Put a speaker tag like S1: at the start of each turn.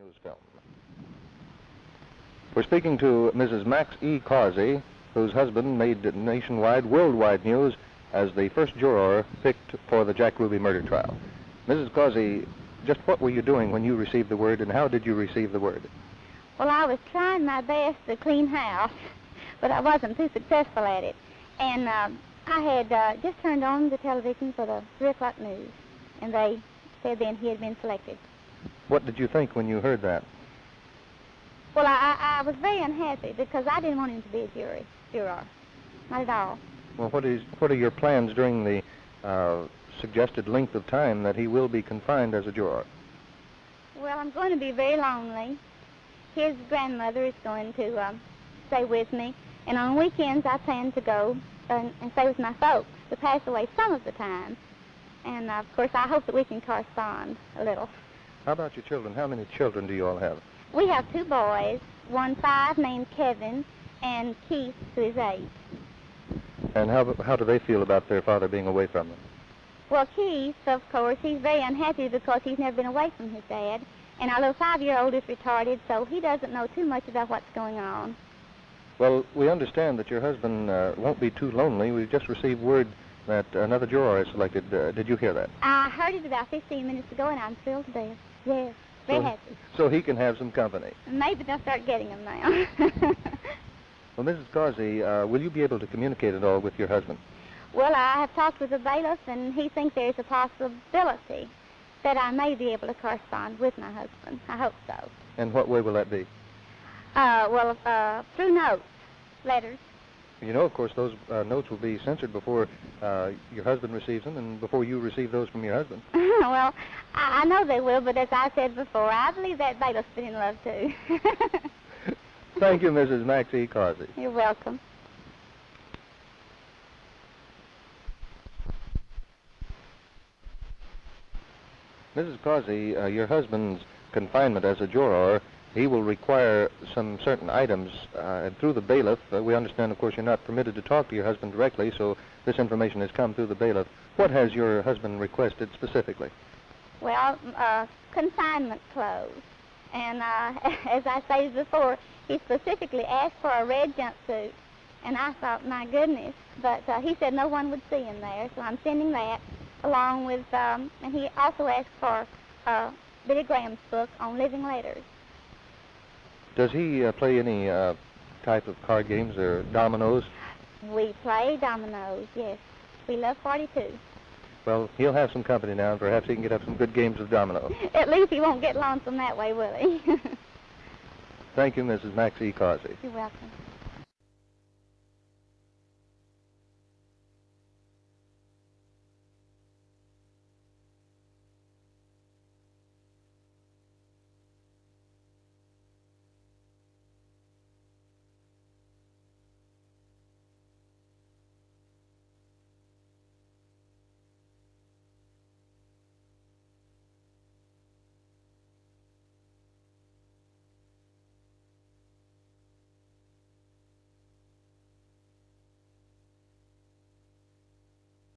S1: News film. We're speaking to Mrs. Max E. Causey, whose husband made nationwide, worldwide news as the first juror picked for the Jack Ruby murder trial. Mrs. Causey, just what were you doing when you received the word, and how did you receive the word?
S2: Well, I was trying my best to clean house, but I wasn't too successful at it. And I had just turned on the television for the 3 o'clock news, and they said then he had been selected.
S1: What did you think when you heard that?
S2: Well, I was very unhappy because I didn't want him to be a juror. Not at all.
S1: Well, what are your plans during the suggested length of time that he will be confined as a juror?
S2: Well, I'm going to be very lonely. His grandmother is going to stay with me, and on weekends I plan to go and stay with my folks to pass away some of the time. And, of course, I hope that we can correspond a little.
S1: How about your children? How many children do you all have?
S2: We have 2 boys, one 5 named Kevin, and Keith, who is 8.
S1: And how do they feel about their father being away from them?
S2: Well, Keith, of course, he's very unhappy because he's never been away from his dad. And our little 5-year-old is retarded, so he doesn't know too much about what's going on.
S1: Well, we understand that your husband won't be too lonely. We've just received word that another juror is selected. Did you hear that?
S2: I heard it about 15 minutes ago, and I'm thrilled to death. Yes, very happy.
S1: So he can have some company.
S2: Maybe they'll start getting him now.
S1: Well, Mrs. Causey, will you be able to communicate at all with your husband?
S2: Well, I have talked with the bailiff, and he thinks there's a possibility that I may be able to correspond with my husband. I hope so.
S1: And what way will that be?
S2: Through notes, letters.
S1: You know, of course, those notes will be censored before your husband receives them and before you receive those from your husband.
S2: Well, I know they will, but as I said before, I believe that bailiff's been in love, too.
S1: Thank you, Mrs. Max E. Causey.
S2: You're welcome.
S1: Mrs. Causey, your husband's confinement as a juror, he will require some certain items, and through the bailiff, we understand, of course, you're not permitted to talk to your husband directly, so this information has come through the bailiff. What has your husband requested specifically?
S2: Well, confinement clothes. And as I stated before, he specifically asked for a red jumpsuit. And I thought, my goodness. But he said no one would see him there, so I'm sending that along with, and he also asked for Billy Graham's book on living letters.
S1: Does he play any type of card games or dominoes?
S2: We play dominoes, yes. We love 42.
S1: Well, he'll have some company now, and perhaps he can get up some good games of dominoes.
S2: At least he won't get lonesome that way, will he?
S1: Thank you, Mrs. Max E. Causey.
S2: You're welcome.